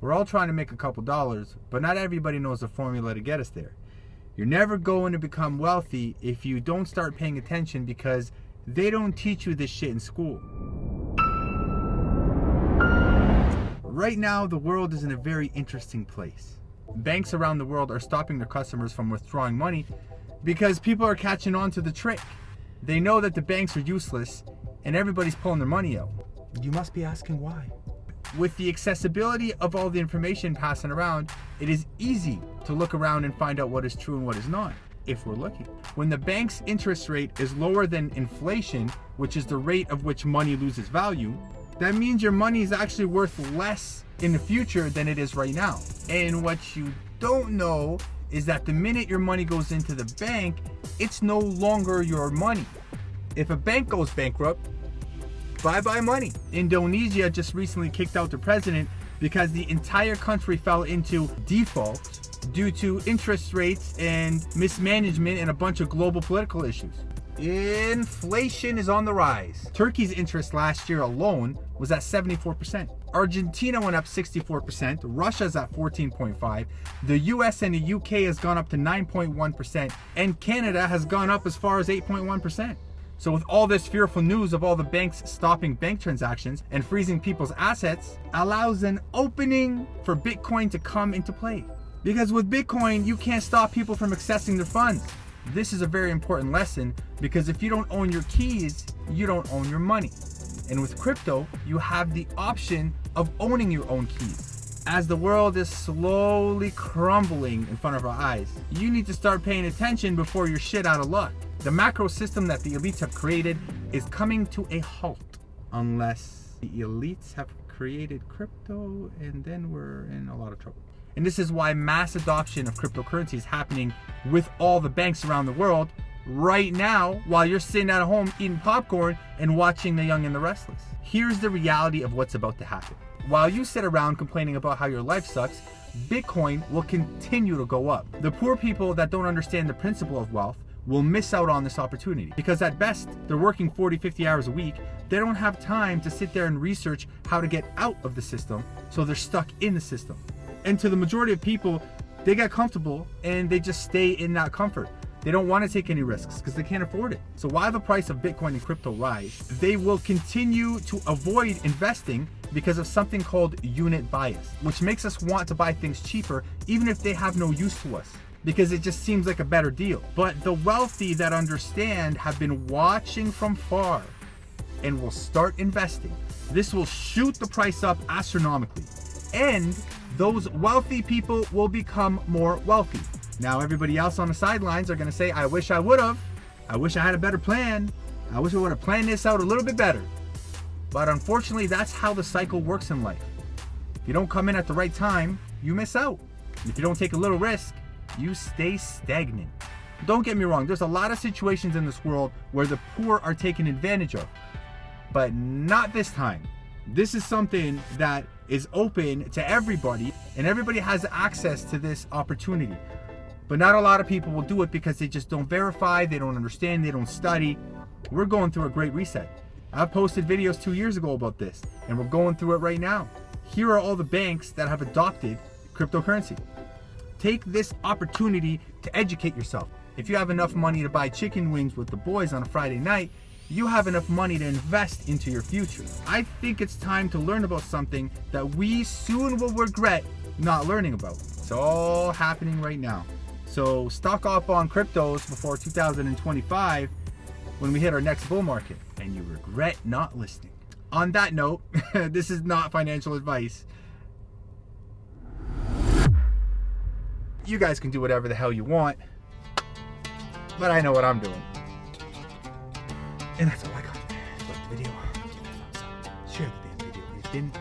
We're all trying to make a couple dollars, but not everybody knows the formula to get us there. You're never going to become wealthy if you don't start paying attention, because they don't teach you this shit in school. Right now, the world is in a very interesting place. Banks around the world are stopping their customers from withdrawing money because people are catching on to the trick. They know that the banks are useless and everybody's pulling their money out. You must be asking why. With the accessibility of all the information passing around, it is easy to look around and find out what is true and what is not, if we're looking. When the bank's interest rate is lower than inflation, which is the rate of which money loses value, that means your money is actually worth less in the future than it is right now. And what you don't know is that the minute your money goes into the bank, it's no longer your money. If a bank goes bankrupt, bye-bye money. Indonesia just recently kicked out the president because the entire country fell into default due to interest rates and mismanagement and a bunch of global political issues. Inflation is on the rise. Turkey's interest last year alone was at 74%. Argentina went up 64%. Russia's at 14.5%. The US and the UK has gone up to 9.1%. And Canada has gone up as far as 8.1%. So with all this fearful news of all the banks stopping bank transactions and freezing people's assets, allows an opening for Bitcoin to come into play. Because with Bitcoin, you can't stop people from accessing their funds. This is a very important lesson, because if you don't own your keys, you don't own your money. And with crypto, you have the option of owning your own keys. As the world is slowly crumbling in front of our eyes, you need to start paying attention before you're shit out of luck. The macro system that the elites have created is coming to a halt, unless the elites have created crypto, and then we're in a lot of trouble. And this is why mass adoption of cryptocurrency is happening with all the banks around the world right now, while you're sitting at home eating popcorn and watching The Young and the Restless. Here's the reality of what's about to happen. While you sit around complaining about how your life sucks, Bitcoin will continue to go up. The poor people that don't understand the principle of wealth will miss out on this opportunity, because at best, they're working 40, 50 hours a week. They don't have time to sit there and research how to get out of the system, so they're stuck in the system. And to the majority of people, they get comfortable and they just stay in that comfort. They don't want to take any risks because they can't afford it. So while the price of Bitcoin and crypto rise, they will continue to avoid investing because of something called unit bias, which makes us want to buy things cheaper even if they have no use to us, because it just seems like a better deal. But the wealthy that understand have been watching from far and will start investing. This will shoot the price up astronomically, and those wealthy people will become more wealthy. Now everybody else on the sidelines are going to say, I wish I would have. I wish I had a better plan. I wish I would have planned this out a little bit better. But unfortunately, that's how the cycle works in life. If you don't come in at the right time, you miss out. If you don't take a little risk, you stay stagnant. Don't get me wrong, there's a lot of situations in this world where the poor are taken advantage of, but not this time. This is something that is open to everybody, and everybody has access to this opportunity. But not a lot of people will do it because they just don't verify, they don't understand, they don't study. We're going through a great reset. I've posted videos 2 years ago about this, and we're going through it right now. Here are all the banks that have adopted cryptocurrency. Take this opportunity to educate yourself. If you have enough money to buy chicken wings with the boys on a Friday night, you have enough money to invest into your future. I think it's time to learn about something that we soon will regret not learning about. It's all happening right now. So stock up on cryptos before 2025 when we hit our next bull market, and you regret not listening. On that note, this is not financial advice. You guys can do whatever the hell you want, but I know what I'm doing. And that's all I got. If you liked the video, give it a thumbs up. Share the damn video. If you didn't,